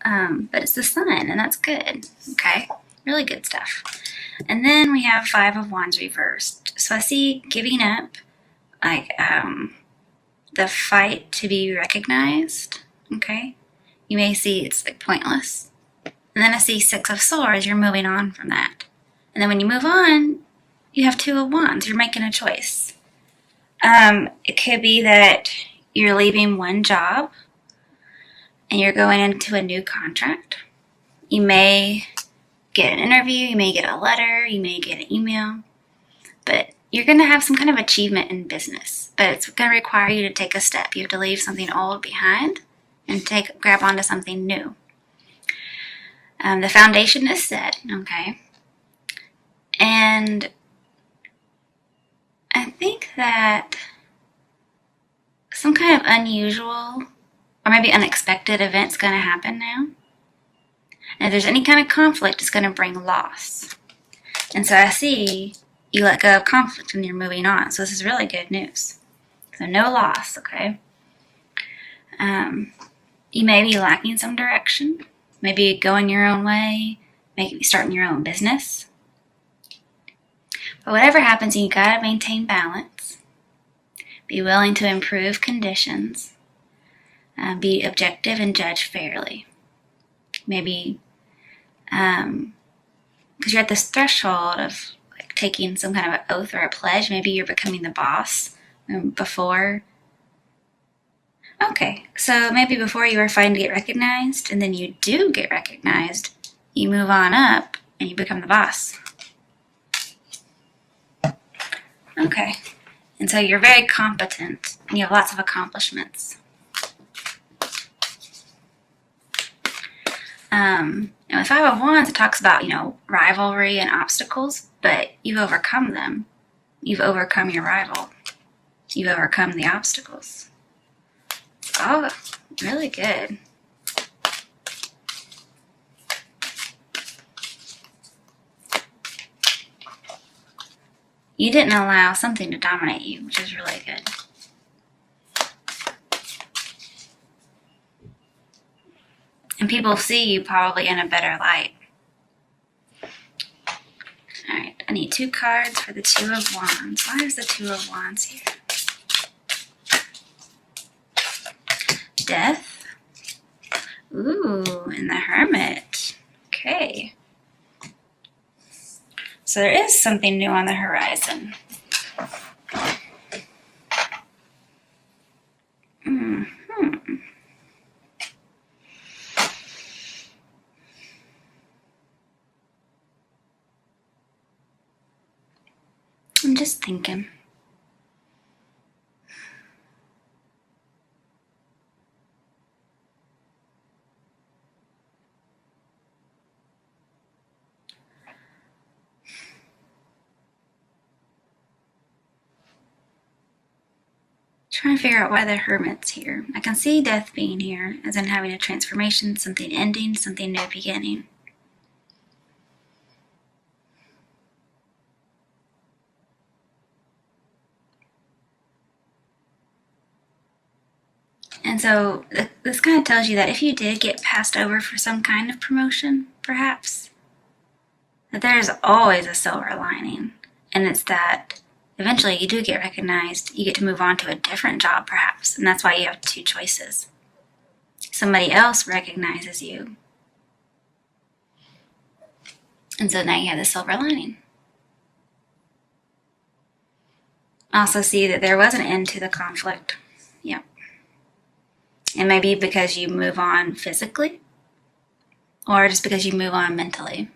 but it's the sun, and that's good. Okay, really good stuff. And then we have Five of Wands reversed. So I see giving up, like the fight to be recognized. Okay, you may see it's like pointless. And then I see Six of Swords. You're moving on from that. And then when you move on, you have Two of Wands. You're making a choice. It could be that you're leaving one job and you're going into a new contract. You may get an interview, you may get a letter, you may get an email, but you're going to have some kind of achievement in business. But it's going to require you to take a step. You have to leave something old behind and grab onto something new. The foundation is set, okay? And I think that some kind of unusual or maybe unexpected event's going to happen now. And if there's any kind of conflict, it's going to bring loss. And so I see you let go of conflict and you're moving on. So this is really good news. So no loss, okay? You may be lacking some direction. Maybe going your own way. Maybe starting your own business. But whatever happens, you got to maintain balance. Be willing to improve conditions. Be objective and judge fairly. Maybe because you're at this threshold of like taking some kind of an oath or a pledge. Maybe you're becoming the boss before. Okay, so maybe before you were fighting to get recognized, and then you do get recognized, you move on up and you become the boss. Okay, and so you're very competent and you have lots of accomplishments. And with Five of Wands, it talks about, rivalry and obstacles, but you've overcome them. You've overcome your rival. You've overcome the obstacles. Oh, really good. You didn't allow something to dominate you, which is really good. And people see you probably in a better light. Alright, I need 2 cards for the Two of Wands. Why is the Two of Wands here? Death. Ooh, and the Hermit. Okay. So there is something new on the horizon. I'm just thinking. Trying to figure out why the Hermit's here. I can see death being here, as in having a transformation, something ending, something new beginning. And so this kind of tells you that if you did get passed over for some kind of promotion, perhaps, that there's always a silver lining. And it's that eventually you do get recognized, you get to move on to a different job perhaps, and that's why you have 2 choices. Somebody else recognizes you. And so now you have the silver lining. I also see that there was an end to the conflict. Yep. And maybe because you move on physically, or just because you move on mentally.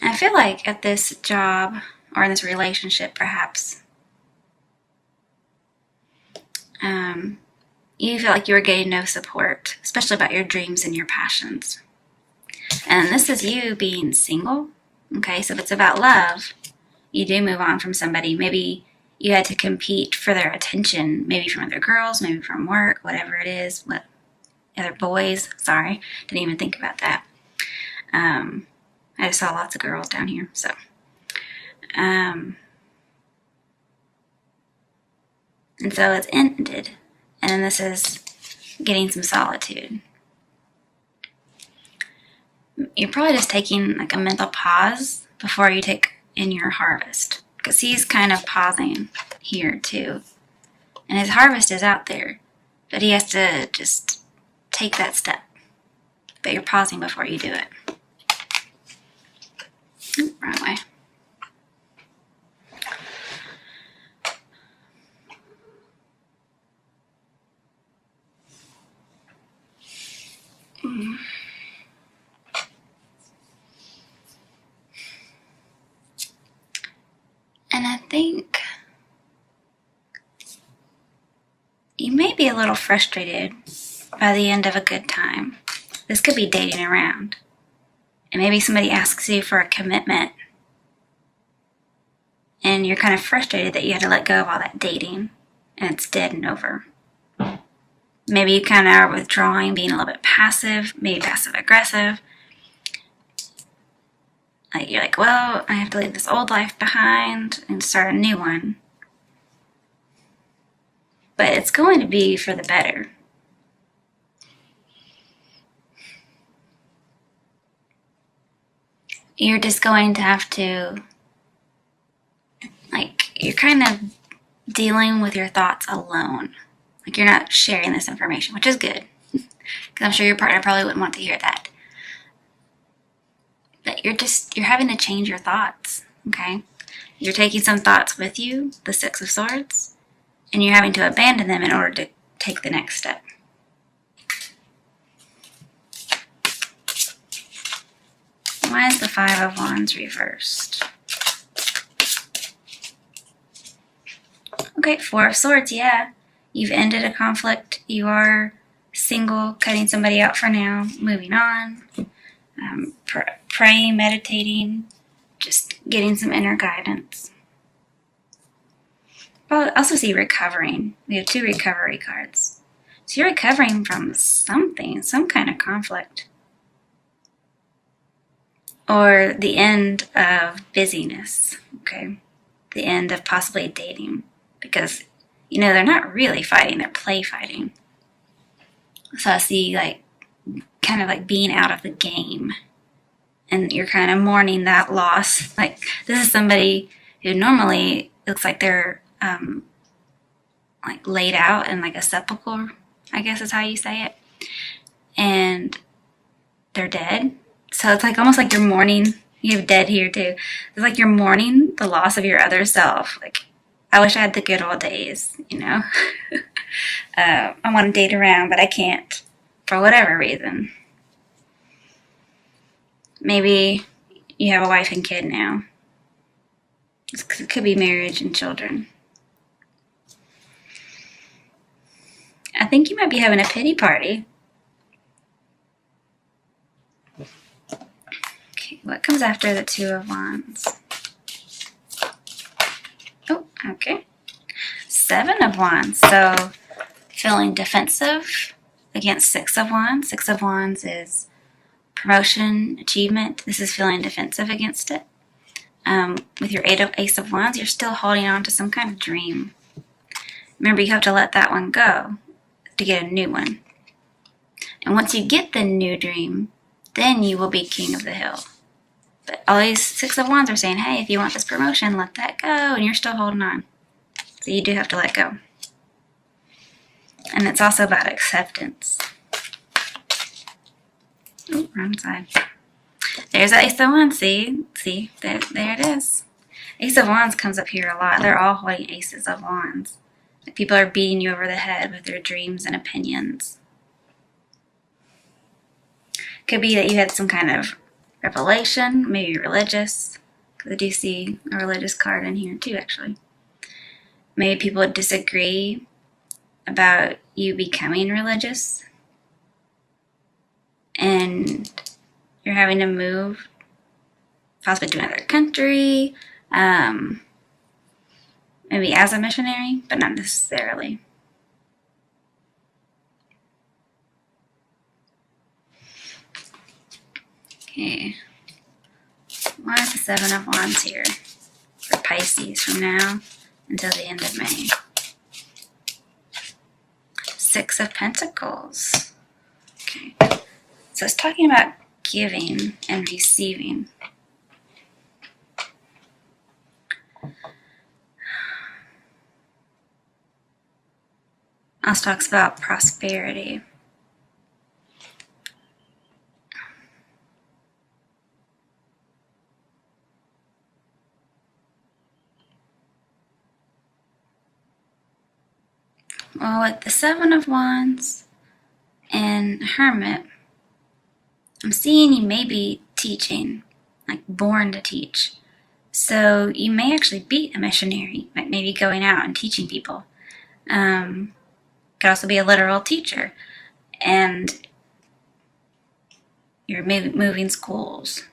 I feel like at this job, or in this relationship perhaps, you feel like you were getting no support, especially about your dreams and your passions. And this is you being single. Okay, so if it's about love, you do move on from somebody. Maybe you had to compete for their attention, maybe from other girls, maybe from work, whatever it is. other boys. Sorry, didn't even think about that. I just saw lots of girls down here, so. And so it's ended, and then this is getting some solitude. You're probably just taking like a mental pause before you take in your harvest, because he's kind of pausing here too, and his harvest is out there, but he has to just take that step. But you're pausing before you do it. Wrong way. And I think you may be a little frustrated by the end of a good time. This could be dating around. And maybe somebody asks you for a commitment, and you're kind of frustrated that you had to let go of all that dating, and it's dead and over. Maybe you kind of are withdrawing, being a little bit passive, maybe passive aggressive. Like you're like, well, I have to leave this old life behind and start a new one. But it's going to be for the better. You're just going to have to, like, you're kind of dealing with your thoughts alone. Like, you're not sharing this information, which is good. Because I'm sure your partner probably wouldn't want to hear that. But you're having to change your thoughts, okay? You're taking some thoughts with you, the Six of Swords, and you're having to abandon them in order to take the next step. Why is the Five of Wands reversed? Okay, Four of Swords, yeah. You've ended a conflict. You are single, cutting somebody out for now, moving on, praying, meditating, just getting some inner guidance. But I also see recovering. We have 2 recovery cards. So you're recovering from something, some kind of conflict. Or the end of busyness, okay? The end of possibly dating. Because, they're not really fighting, they're play fighting. So I see, like, kind of like being out of the game. And you're kind of mourning that loss. Like, this is somebody who normally looks like they're, like, laid out in, like, a sepulcher, I guess is how you say it. And they're dead. So it's like almost like you're mourning. You have dead here too. It's like you're mourning the loss of your other self. Like, I wish I had the good old days, I want to date around, but I can't for whatever reason. Maybe you have a wife and kid now. It could be marriage and children. I think you might be having a pity party. What comes after the Two of Wands? Oh, okay. Seven of Wands. So, feeling defensive against Six of Wands. Six of Wands is promotion, achievement. This is feeling defensive against it. With your Ace of Wands, you're still holding on to some kind of dream. Remember, you have to let that one go to get a new one. And once you get the new dream, then you will be king of the hill. But all these Six of Wands are saying, hey, if you want this promotion, let that go, and you're still holding on. So you do have to let go. And it's also about acceptance. Oh, wrong side. There's that Ace of Wands, see, there it is. Ace of Wands comes up here a lot. They're all holding Aces of Wands. Like, people are beating you over the head with their dreams and opinions. Could be that you had some kind of revelation, maybe religious, because I do see a religious card in here too, actually. Maybe people would disagree about you becoming religious, and you're having to move, possibly to another country, maybe as a missionary, but not necessarily. Okay. Why is the Seven of Wands here for Pisces from now until the end of May? Six of Pentacles. Okay. So it's talking about giving and receiving. Also talks about prosperity. Well, with the Seven of Wands and Hermit, I'm seeing you may be teaching, like born to teach. So you may actually be a missionary, like maybe going out and teaching people. Could also be a literal teacher. And you're moving schools.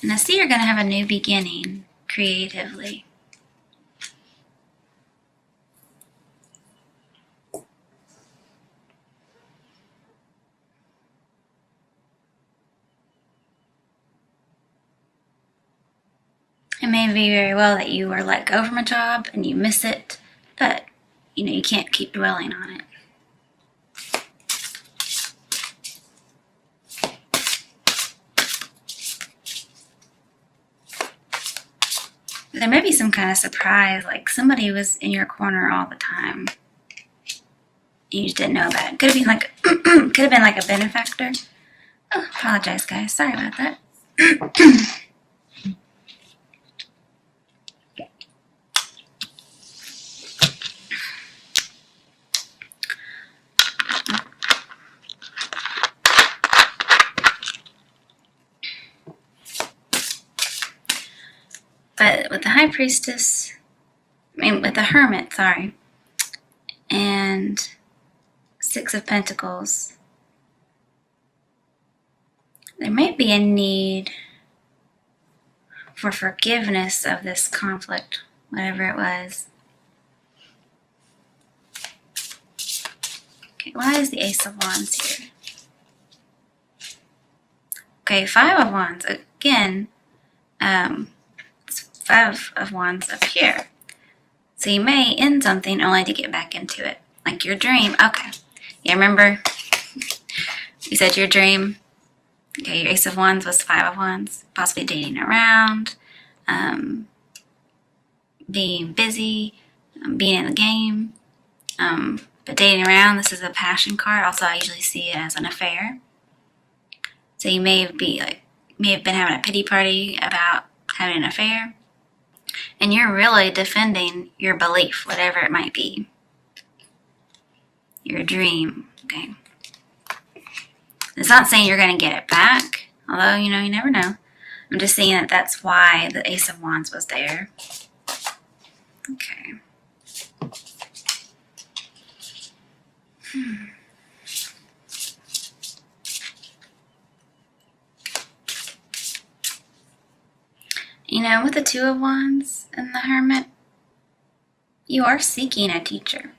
And I see you're going to have a new beginning creatively. It may be very well that you were let go from a job and you miss it, but you can't keep dwelling on it. There may be some kind of surprise, like somebody was in your corner all the time. You just didn't know about it. Could have been like a benefactor. Oh, apologize, guys. Sorry about that. But with the High Priestess, with the Hermit, sorry, and Six of Pentacles, there may be a need for forgiveness of this conflict, whatever it was. Okay, why is the Ace of Wands here? Okay, Five of Wands, again, Five of Wands up here. So you may end something only to get back into it. Like your dream. Okay. Yeah, remember you said your dream. Okay, your Ace of Wands was Five of Wands. Possibly dating around, being busy, being in the game. But dating around, this is a passion card. Also, I usually see it as an affair. So you may have been having a pity party about having an affair. And you're really defending your belief, whatever it might be. Your dream, okay? It's not saying you're going to get it back, although, you never know. I'm just saying that that's why the Ace of Wands was there. Okay. With the Two of Wands and the Hermit, you are seeking a teacher.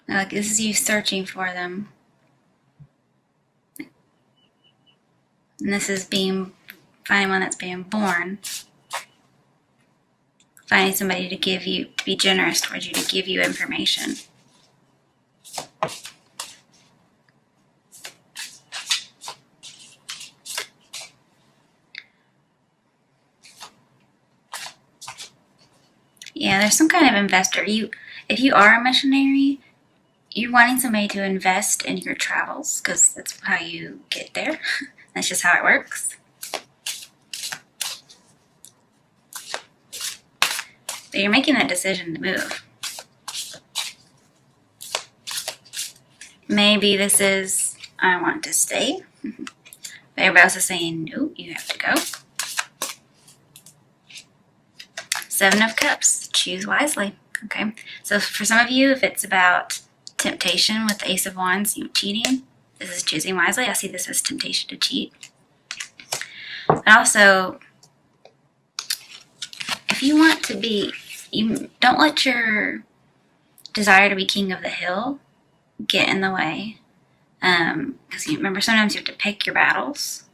Like, this is you searching for them. And this is finding one that's being born. Finding somebody to be generous towards you, to give you information. Yeah, there's some kind of investor. If you are a missionary, you're wanting somebody to invest in your travels, because that's how you get there. That's just how it works. But you're making that decision to move. Maybe this is, I want to stay. But everybody else is saying, no, you have to go. Seven of Cups. Choose wisely. Okay. So for some of you, if it's about temptation with the Ace of Wands, cheating, this is choosing wisely. I see this as temptation to cheat. And also, if you want to be, you don't let your desire to be king of the hill get in the way. Because you remember, sometimes you have to pick your battles.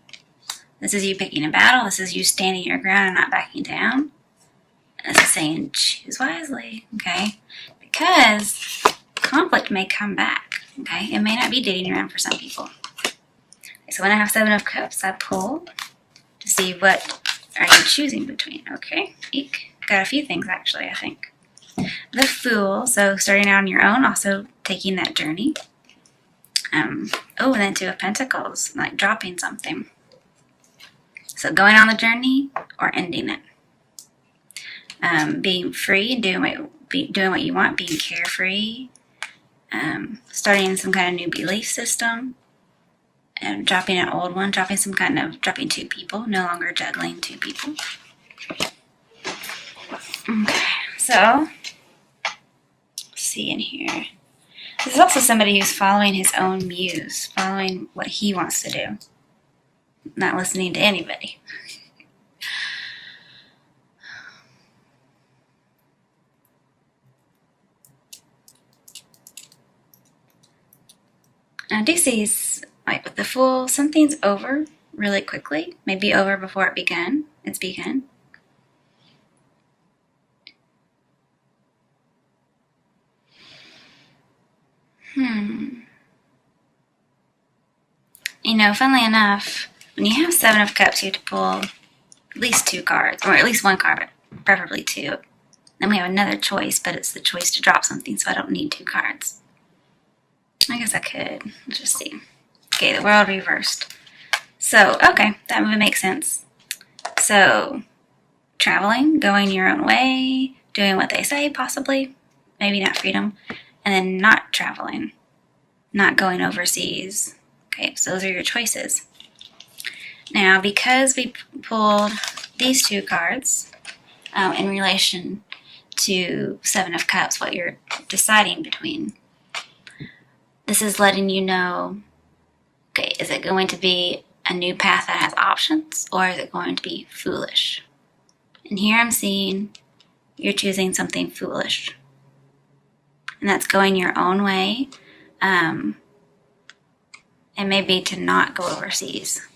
This is you picking a battle. This is you standing your ground and not backing down. And this is saying choose wisely, okay? Because conflict may come back, okay? It may not be dating around for some people. Okay, so when I have 7 of Cups, I pull to see what are you choosing between, okay? Eek. Got a few things, actually, I think. The Fool, so starting out on your own, also taking that journey. And then 2 of Pentacles, like dropping something. So going on the journey or ending it. Being free and doing what you want, being carefree. Starting some kind of new belief system. And dropping an old one, dropping 2 people, no longer juggling 2 people. Okay, so, let's see in here. This is also somebody who's following his own muse, following what he wants to do, not listening to anybody. Now, I do see, like with the Fool, something's over really quickly, maybe over before it's begun. You know, funnily enough, when you have 7 of Cups, you have to pull at least 2 cards, or at least 1 card, but preferably 2. Then we have another choice, but it's the choice to drop something, so I don't need 2 cards. I guess I could. Let's just see. Okay, the World reversed. So, okay, that would make sense. So, traveling, going your own way, doing what they say, possibly. Maybe not freedom. And then not traveling, not going overseas. Okay, so those are your choices. Now, because we pulled these 2 cards in relation to 7 of Cups, what you're deciding between, this is letting you know, okay, is it going to be a new path that has options, or is it going to be foolish? And here I'm seeing you're choosing something foolish. And that's going your own way. It may be to not go overseas.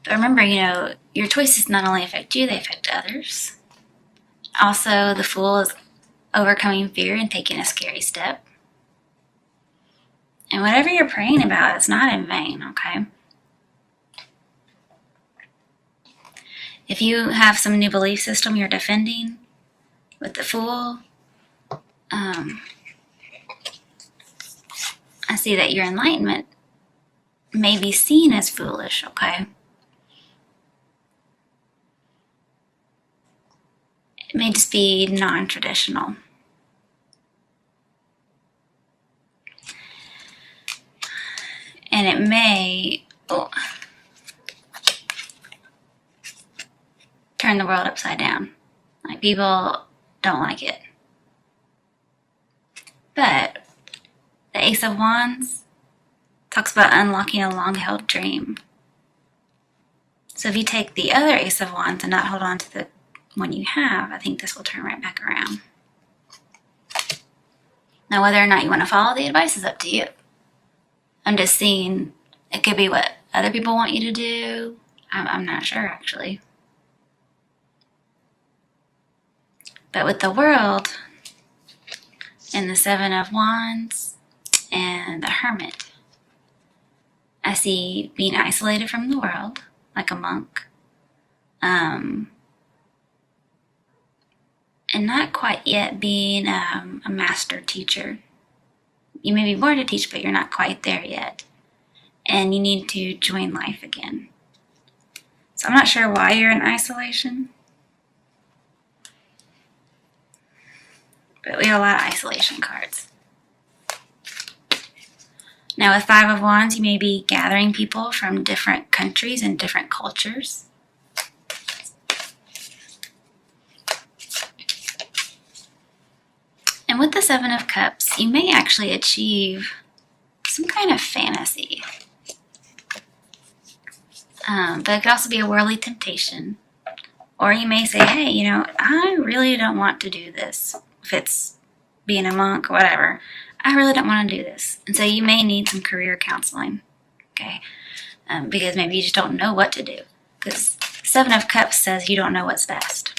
But remember, you know, your choices not only affect you, they affect others. Also, the Fool is overcoming fear and taking a scary step. And whatever you're praying about, it's not in vain, okay? If you have some new belief system you're defending with the Fool, I see that your enlightenment may be seen as foolish, okay? It may just be non-traditional. And it may turn the world upside down. Like, people don't like it. But the Ace of Wands talks about unlocking a long-held dream. So if you take the other Ace of Wands and not hold on to the one you have, I think this will turn right back around. Now, whether or not you want to follow the advice is up to you. I'm just seeing it could be what other people want you to do. I'm not sure, actually. But with the World and the 7 of Wands and the Hermit, I see being isolated from the world, like a monk. And not quite yet being a master teacher. You may be born to teach, but you're not quite there yet. And you need to join life again. So I'm not sure why you're in isolation. But we have a lot of isolation cards. Now with 5 of Wands, you may be gathering people from different countries and different cultures. And with the Seven of Cups, you may actually achieve some kind of fantasy. But it could also be a worldly temptation. Or you may say, hey, you know, I really don't want to do this. If it's being a monk or whatever, I really don't want to do this. And so you may need some career counseling, okay? Because maybe you just don't know what to do. Because Seven of Cups says you don't know what's best.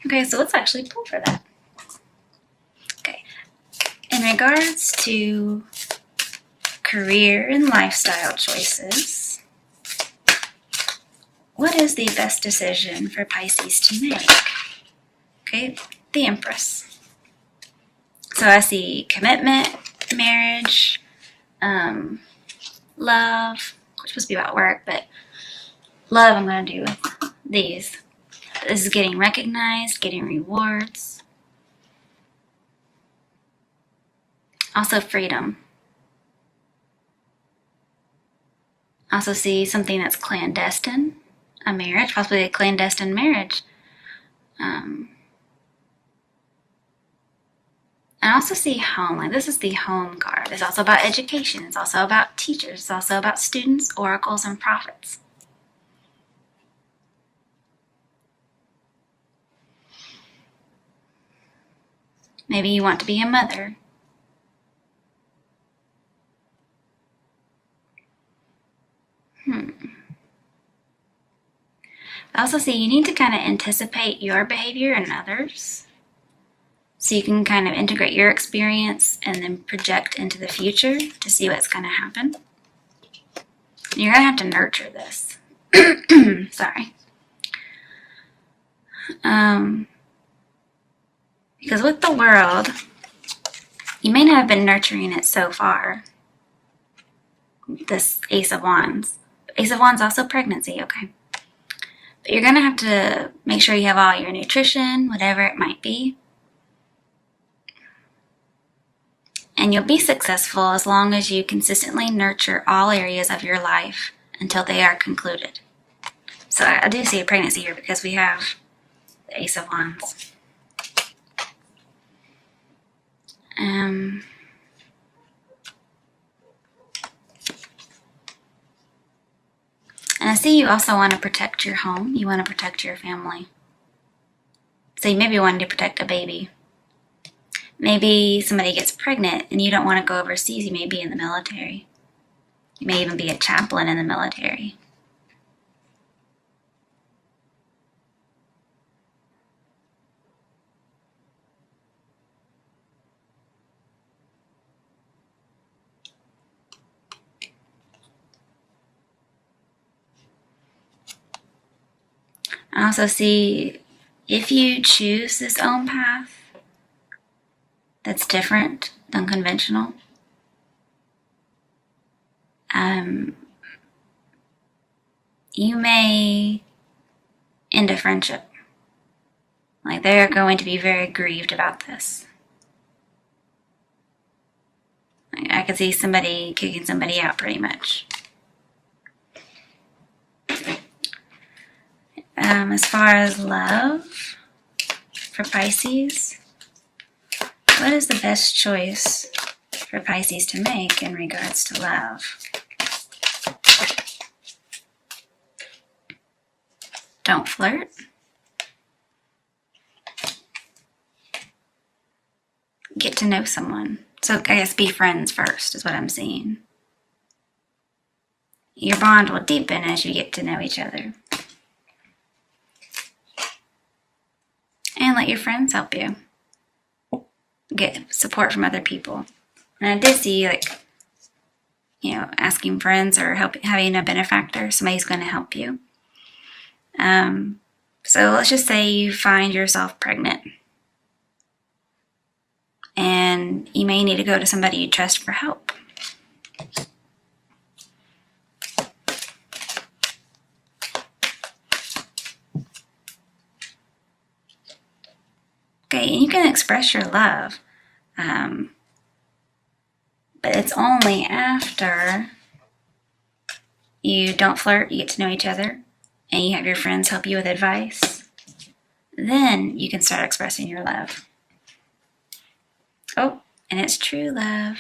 Okay, so let's actually pull for that. Okay, in regards to career and lifestyle choices, what is the best decision for Pisces to make? Okay, the Empress. So I see commitment, marriage, love, which is supposed to be about work, but love I'm going to do with these. This is getting recognized, getting rewards. Also freedom. Also see something that's clandestine, a marriage, possibly a clandestine marriage. I also see home, like this is the home card. It's also about education. It's also about teachers. It's also about students, oracles, and prophets. Maybe you want to be a mother. I also see you need to kind of anticipate your behavior in others. So you can kind of integrate your experience and then project into the future to see what's going to happen. You're going to have to nurture this. Sorry. Because with the world, you may not have been nurturing it so far. This Ace of Wands. Ace of Wands also pregnancy, okay? But you're going to have to make sure you have all your nutrition, whatever it might be. And you'll be successful as long as you consistently nurture all areas of your life until they are concluded. So I do see a pregnancy here because we have the Ace of Wands. And I see you also want to protect your home. You want to protect your family. So you maybe want to protect a baby. Maybe somebody gets pregnant and you don't want to go overseas. You may be in the military. You may even be a chaplain in the military. I also see if you choose this own path that's different than conventional, you may end a friendship. Like they're going to be very grieved about this. I could see somebody kicking somebody out pretty much. As far as love for Pisces, what is the best choice for Pisces to make in regards to love? Don't flirt. Get to know someone. So I guess be friends first is what I'm seeing. Your bond will deepen as you get to know each other. And let your friends help you. Get support from other people. And I did see, asking friends or having a benefactor, somebody who's going to help you. So let's just say you find yourself pregnant. And you may need to go to somebody you trust for help. Okay, and you can express your love. But it's only after you don't flirt, you get to know each other, and you have your friends help you with advice. then you can start expressing your love. Oh, and it's true love.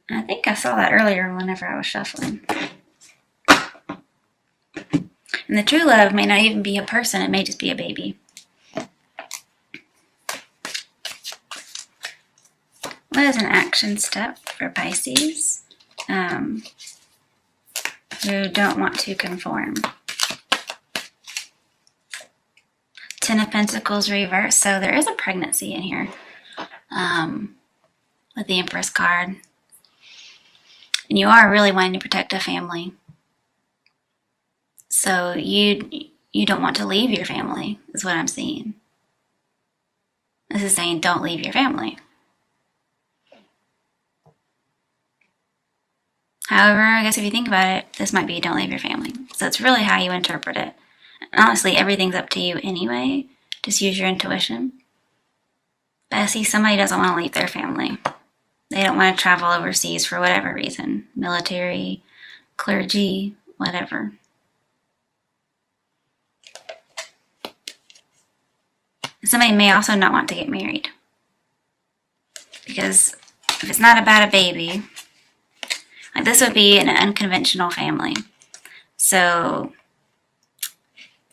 I think I saw that earlier whenever I was shuffling. And the true love may not even be a person, it may just be a baby. What is an action step for Pisces who don't want to conform? Ten of Pentacles reversed, so there is a pregnancy in here with the Empress card. And you are really wanting to protect a family. So you don't want to leave your family, is what I'm seeing. This is saying don't leave your family. However, I guess if you think about it, this might be don't leave your family. So it's really how you interpret it. And honestly, everything's up to you anyway. Just use your intuition. But I see somebody doesn't want to leave their family. They don't want to travel overseas for whatever reason. Military, clergy, whatever. Somebody may also not want to get married. Because if it's not about a baby, like this would be an unconventional family. So,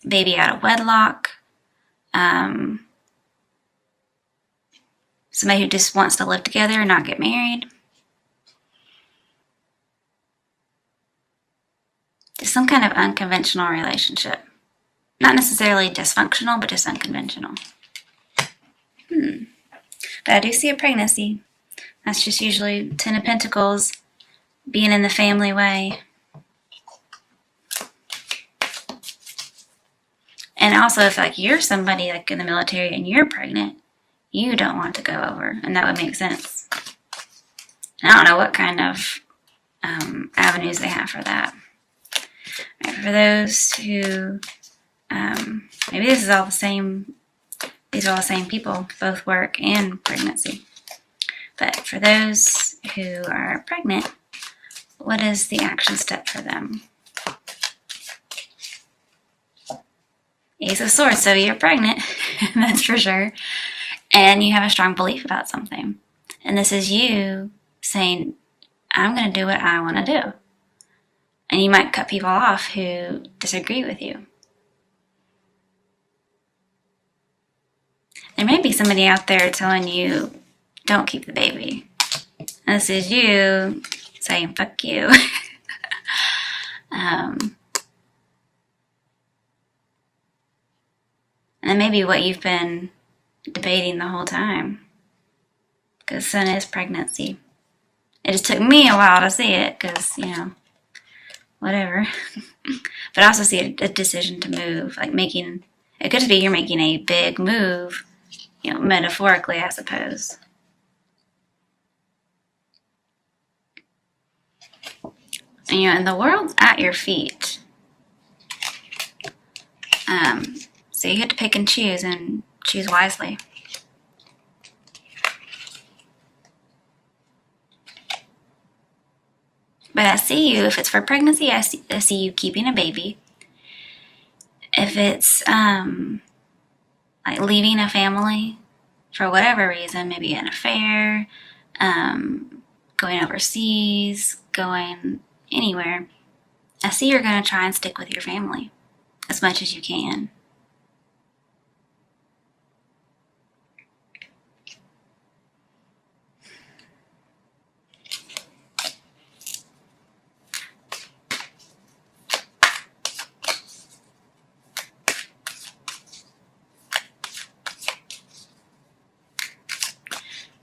baby out of wedlock. Somebody who just wants to live together and not get married. Just some kind of unconventional relationship. Not necessarily dysfunctional, but just unconventional. But I do see a pregnancy. That's just usually Ten of Pentacles being in the family way. And also, if like you're somebody like in the military and you're pregnant, you don't want to go over, and that would make sense. And I don't know what kind of avenues they have for that. Right, for those who maybe this is all the same. These are all the same people, both work and pregnancy. But for those who are pregnant, what is the action step for them? Ace of Swords, so you're pregnant, that's for sure. And you have a strong belief about something. And this is you saying, I'm going to do what I want to do. And you might cut people off who disagree with you. There may be somebody out there telling you, don't keep the baby. And this is you saying, fuck you. And that may be what you've been debating the whole time. Because Sun is pregnancy. It just took me a while to see it, because, whatever. But I also see a decision to move. Like it could be you're making a big move, metaphorically, I suppose. And the world's at your feet. So you get to pick and choose wisely. But I see you, if it's for pregnancy, I see you keeping a baby. If it's like leaving a family for whatever reason, maybe an affair, going overseas, going anywhere, I see you're going to try and stick with your family as much as you can.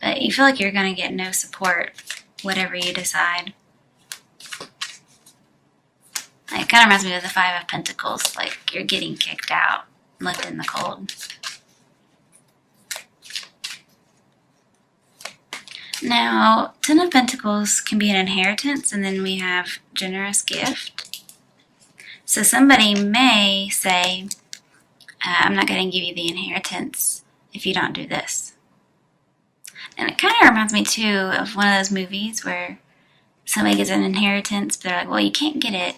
But you feel like you're going to get no support, whatever you decide. It kind of reminds me of the Five of Pentacles, like you're getting kicked out, left in the cold. Now, Ten of Pentacles can be an inheritance, and then we have generous gift. So somebody may say, I'm not going to give you the inheritance if you don't do this. And it kind of reminds me, too, of one of those movies where somebody gets an inheritance, but they're like, well, you can't get it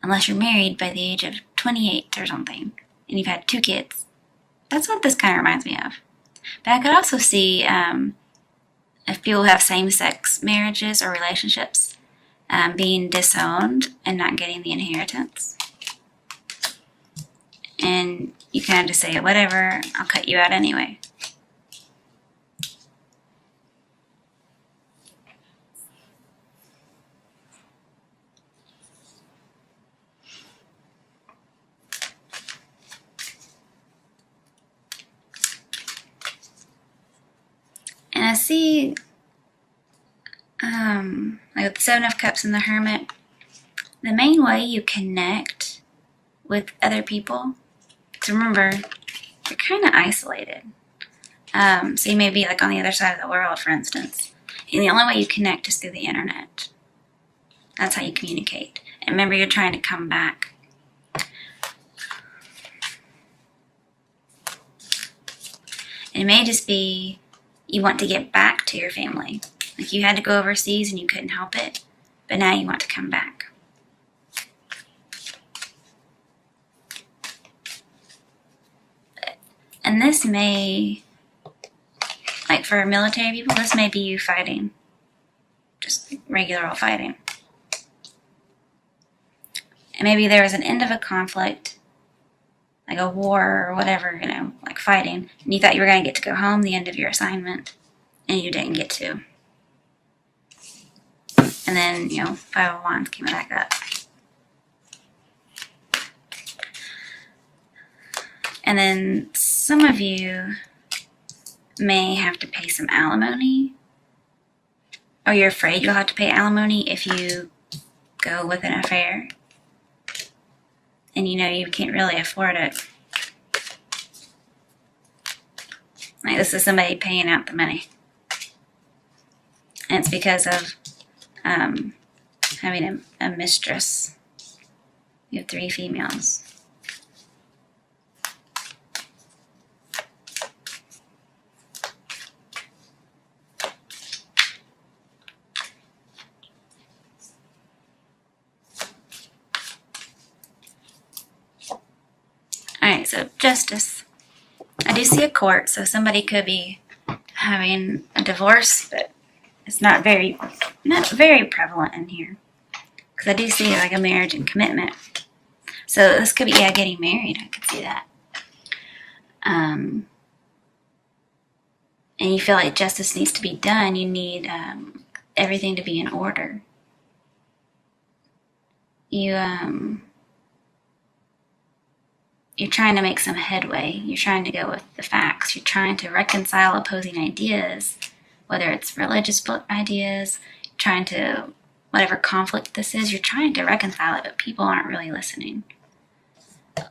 unless you're married by the age of 28 or something. and you've had 2 kids. That's what this kind of reminds me of. But I could also see if people have same-sex marriages or relationships being disowned and not getting the inheritance. And you kind of just say, whatever, I'll cut you out anyway. And I see, like with the 7 of Cups and the Hermit, the main way you connect with other people, because remember, you're kind of isolated. So you may be like on the other side of the world, for instance. And the only way you connect is through the internet. That's how you communicate. And remember, you're trying to come back. And it may just be you want to get back to your family. Like you had to go overseas and you couldn't help it, but now you want to come back. And this may, like for military people, this may be you fighting. Just regular old fighting. And maybe there was an end of a conflict, like a war or whatever, like fighting, and you thought you were going to get to go home the end of your assignment, and you didn't get to. And then, 5 of Wands came back up. And then some of you may have to pay some alimony, or you're afraid you'll have to pay alimony if you go with an affair. And you can't really afford it. Like this is somebody paying out the money. And it's because of having a mistress. You have 3 females. Alright, so Justice. I do see a court, so somebody could be having a divorce, but it's not very prevalent in here. Because I do see like a marriage and commitment. So this could be, getting married. I could see that. And you feel like justice needs to be done. You need everything to be in order. You're trying to make some headway. You're trying to go with the facts. You're trying to reconcile opposing ideas, whether it's religious ideas, trying to, whatever conflict this is, you're trying to reconcile it, but people aren't really listening.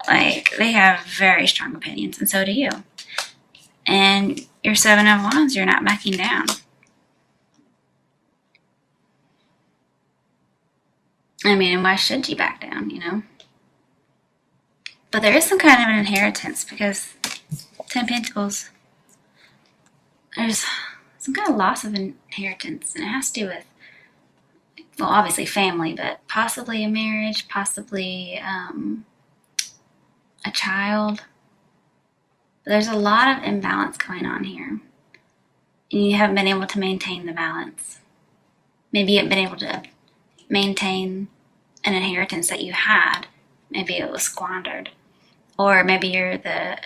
Like, they have very strong opinions, and so do you. And your 7 of Wands, you're not backing down. I mean, and why should you back down, But there is some kind of an inheritance because 10 Pentacles, there's some kind of loss of inheritance, and it has to do with, well, obviously family, but possibly a marriage, possibly a child. But there's a lot of imbalance going on here, and you haven't been able to maintain the balance. Maybe you haven't been able to maintain an inheritance that you had. Maybe it was squandered. Or maybe you're the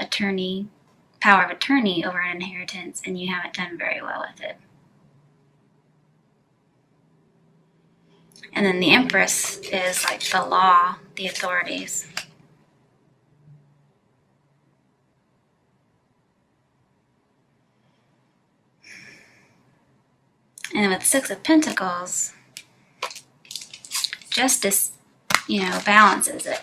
power of attorney over an inheritance, and you haven't done very well with it. And then the Empress is like the law, the authorities. And then with 6 of Pentacles, justice, balances it.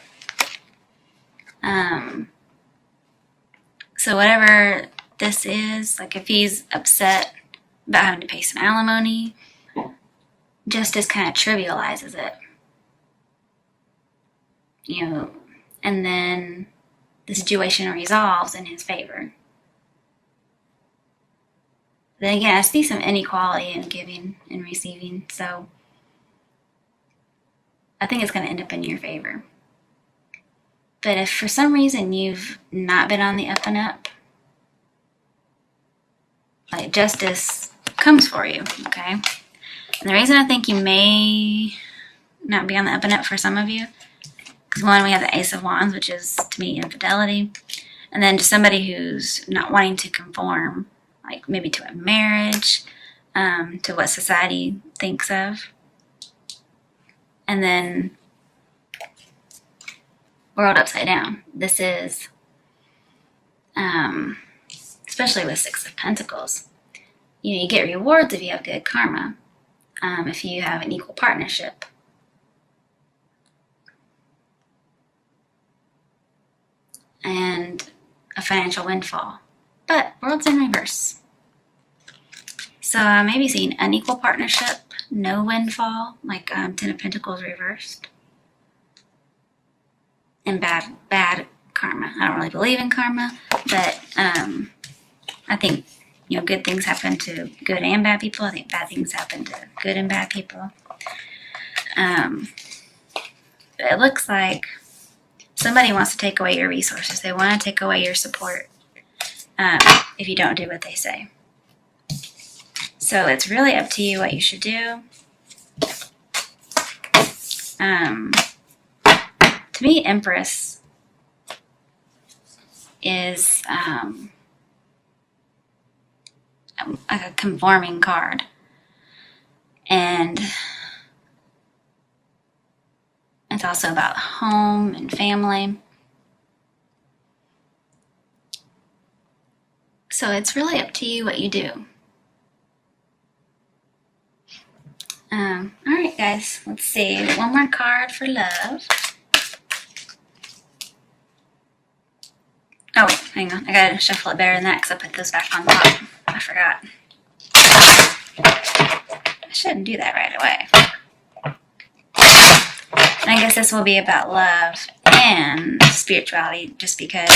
So whatever this is, like if he's upset about having to pay some alimony, justice kind of trivializes it. And then the situation resolves in his favor. Then again, I see some inequality in giving and receiving, so I think it's going to end up in your favor. But if for some reason you've not been on the up and up, like justice comes for you, okay? And the reason I think you may not be on the up and up for some of you, because one, we have the Ace of Wands, which is, to me, infidelity. And then just somebody who's not wanting to conform, like maybe to a marriage, to what society thinks of. And then world upside down. This is, especially with Six of Pentacles, you get rewards if you have good karma, if you have an equal partnership. And a financial windfall. But world's in reverse. So maybe seeing unequal partnership, no windfall, like Ten of Pentacles reversed. And bad karma. I don't really believe in karma, but I think good things happen to good and bad people. I think bad things happen to good and bad people. But it looks like somebody wants to take away your resources. They want to take away your support if you don't do what they say. So it's really up to you what you should do. To me, Empress is like a conforming card. And it's also about home and family. So it's really up to you what you do. Alright guys, let's see. One more card for love. Oh wait, hang on. I gotta shuffle it better than that because I put those back on top. I forgot. I shouldn't do that right away. And I guess this will be about love and spirituality just because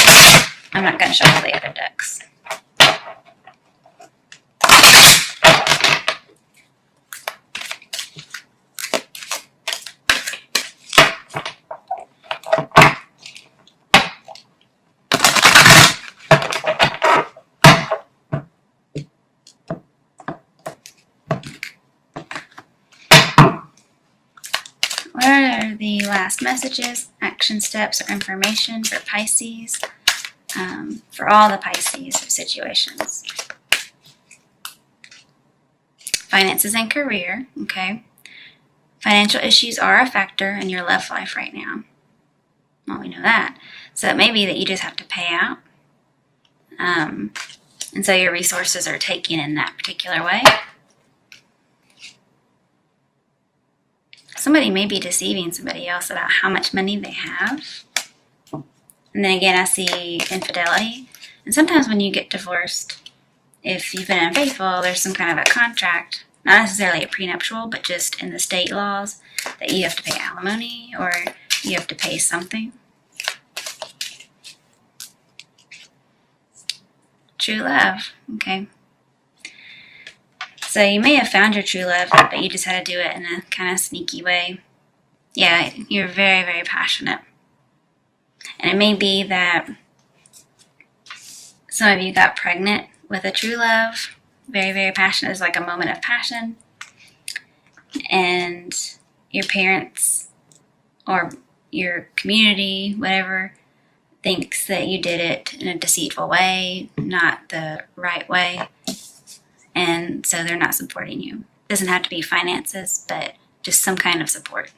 I'm not going to shuffle the other decks. What are the last messages, action steps, or information for Pisces? For all the Pisces situations. Finances and career, okay? Financial issues are a factor in your love life right now. Well, we know that. So it may be that you just have to pay out. And so your resources are taken in that particular way. Somebody may be deceiving somebody else about how much money they have. And then again, I see infidelity. And sometimes when you get divorced, if you've been unfaithful, there's some kind of a contract, not necessarily a prenuptial, but just in the state laws, that you have to pay alimony or you have to pay something. True love, okay. So you may have found your true love, but you just had to do it in a kind of sneaky way. Yeah, you're very, very passionate. And it may be that some of you got pregnant with a true love. Very, very passionate. It's like a moment of passion. And your parents or your community, whatever, thinks that you did it in a deceitful way, not the right way. And so they're not supporting you. It doesn't have to be finances, but just some kind of support.